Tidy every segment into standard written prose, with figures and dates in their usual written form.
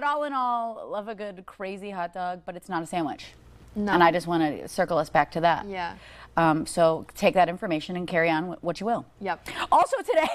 but all in all, love a good crazy hot dog, but it's not a sandwich. No. And I just want to circle us back to that. Yeah. So take that information and carry on what you will. Yep. Also today,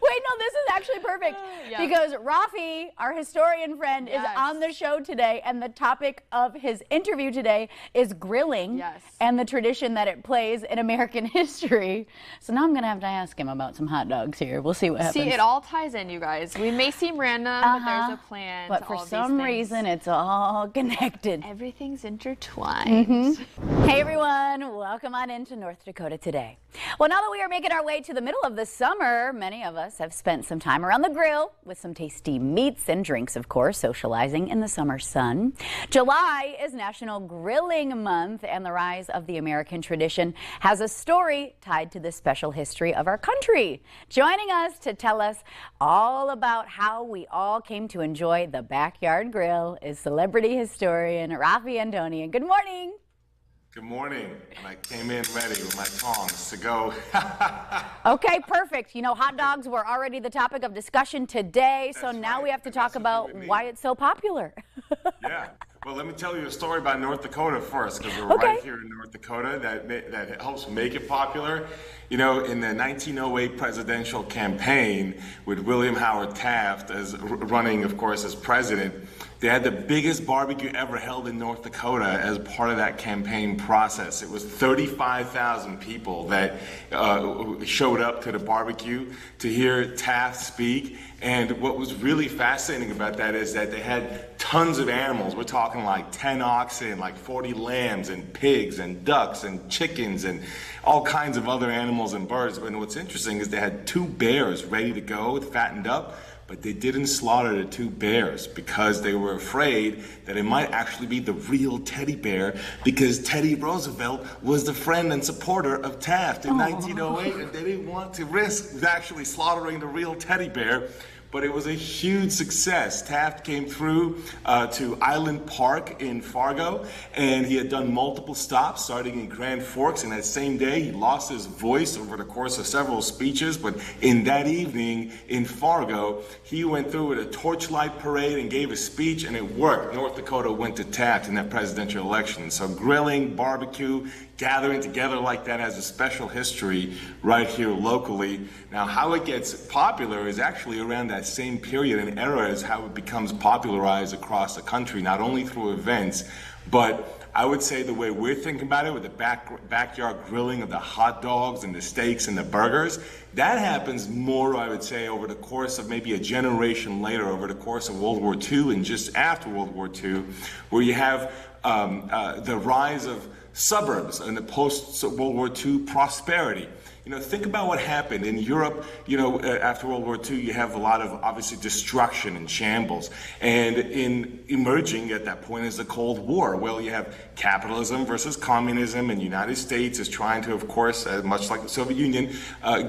wait, no, this is actually perfect because Raffi, our historian friend, is on the show today, and the topic of his interview today is grilling and the tradition that it plays in American history. So now I'm going to have to ask him about some hot dogs here. We'll see what happens. See, it all ties in, you guys. We may seem random, but there's a plan But to for all some these reason, it's all connected. Everything's intertwined. Hey everyone, welcome on into North Dakota today. Well, now that we are making our way to the middle of the summer, many of us have spent some time around the grill with some tasty meats and drinks, of course, socializing in the summer sun. July is National Grilling Month, and the rise of the American tradition has a story tied to the special history of our country. Joining us to tell us all about how we all came to enjoy the backyard grill is celebrity historian Raffi Andonian. Good morning. Good morning, and I came in ready with my tongs to go. Okay, perfect. You know, hot dogs were already the topic of discussion today, so now we have to talk about why it's so popular. Yeah. Well, let me tell you a story about North Dakota first, because we're right here in North Dakota that helps make it popular. You know, in the 1908 presidential campaign with William Howard Taft as running, of course, as president, they had the biggest barbecue ever held in North Dakota as part of that campaign process. It was 35,000 people that showed up to the barbecue to hear Taft speak. And what was really fascinating about that is that they had tons of animals. We're talking like 10 oxen, like 40 lambs and pigs and ducks and chickens and all kinds of other animals and birds. And what's interesting is they had 2 bears ready to go, fattened up. But they didn't slaughter the 2 bears because they were afraid that it might actually be the real teddy bear, because Teddy Roosevelt was the friend and supporter of Taft in 1908, and they didn't want to risk actually slaughtering the real teddy bear. But it was a huge success. Taft came through to Island Park in Fargo, and he had done multiple stops starting in Grand Forks, and that same day he lost his voice over the course of several speeches. But in that evening in Fargo, he went through with a torchlight parade and gave a speech, and it worked. North Dakota went to Taft in that presidential election. So grilling, barbecue, gathering together like that has a special history right here locally. Now, how it gets popular is actually around that same period and era as how it becomes popularized across the country, not only through events, but I would say the way we're thinking about it with the backyard grilling of the hot dogs and the steaks and the burgers, that happens more, I would say, over the course of maybe a generation later, over the course of World War II and just after World War II, where you have the rise of suburbs and the post-World War II prosperity. You know, think about what happened in Europe. You know, after World War II, you have a lot of obviously destruction and shambles. And in emerging at that point is the Cold War. Well, you have capitalism versus communism, and the United States is trying to, of course, much like the Soviet Union,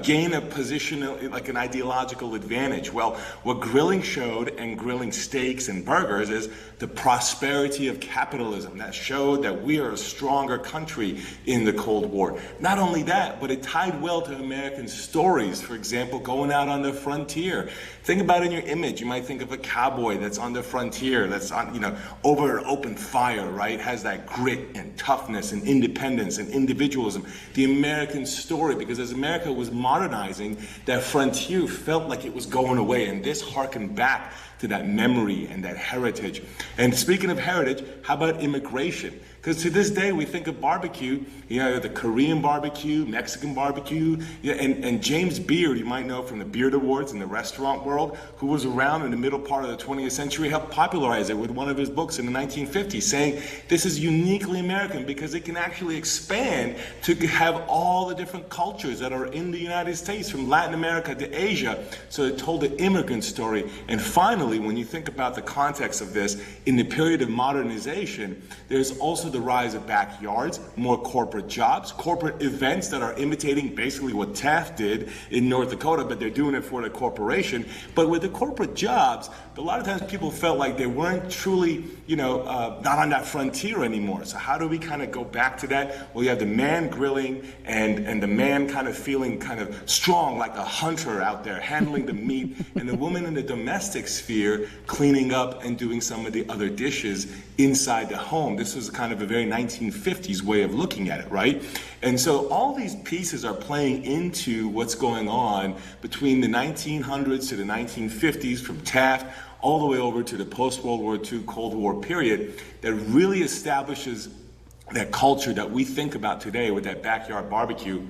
gain a position, like an ideological advantage. Well, what grilling showed, and grilling steaks and burgers, is the prosperity of capitalism. That showed that we are a stronger country in the Cold War. Not only that, but it tied well to American stories. For example, going out on the frontier. Think about in your image, you might think of a cowboy that's on the frontier, that's on, you know, over an open fire, right? Has that grit and toughness and independence and individualism. The American story, because as America was modernizing, that frontier felt like it was going away, and this harkened back to that memory and that heritage. And speaking of heritage, how about immigration? Because to this day, we think of barbecue, you know, the Korean barbecue, Mexican barbecue, and James Beard, you might know from the Beard Awards in the restaurant world, who was around in the middle part of the 20th century, helped popularize it with one of his books in the 1950s, saying this is uniquely American because it can actually expand to have all the different cultures that are in the United States, from Latin America to Asia. So it told the immigrant story. And finally, when you think about the context of this, in the period of modernization, there's also the rise of backyards, more corporate jobs, corporate events that are imitating basically what Taft did in North Dakota, but they're doing it for the corporation. But with the corporate jobs, a lot of times people felt like they weren't truly, not on that frontier anymore. So how do we kind of go back to that? Well, you have the man grilling and the man kind of feeling kind of strong like a hunter out there handling the meat, and the woman in the domestic sphere cleaning up and doing some of the other dishes inside the home. This was kind of a very 1950s way of looking at it, right? And so all these pieces are playing into what's going on between the 1900s to the 1950s, from Taft all the way over to the post-World War II Cold War period, that really establishes that culture that we think about today with that backyard barbecue,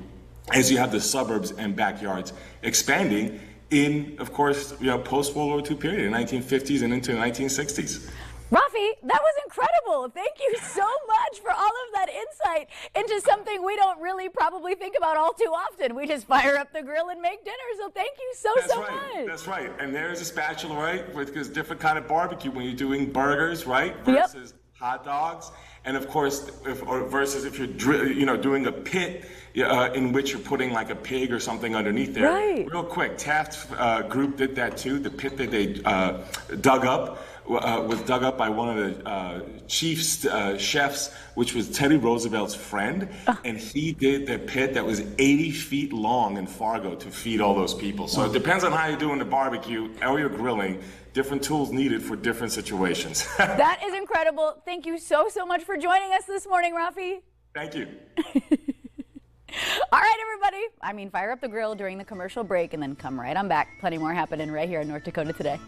as you have the suburbs and backyards expanding in, of course, post-World War II period, the 1950s and into the 1960s. Raffi, that was incredible. Thank you so much for all of that insight into something we don't really probably think about all too often. We just fire up the grill and make dinner. So thank you so much. That's right. And there's a spatula, right? Because different kind of barbecue when you're doing burgers, right? Versus hot dogs. And of course, versus if you're doing a pit in which you're putting like a pig or something underneath there. Right. Real quick, Taft group did that too. The pit that they dug up was dug up by one of the chief chefs, which was Teddy Roosevelt's friend, and he did the pit that was 80 feet long in Fargo to feed all those people. So it depends on how you're doing the barbecue, how you're grilling. Different tools needed for different situations. That is incredible. Thank you so much for joining us this morning, Raffi. Thank you. All right, everybody. Fire up the grill during the commercial break and then come right on back. Plenty more happening right here in North Dakota Today.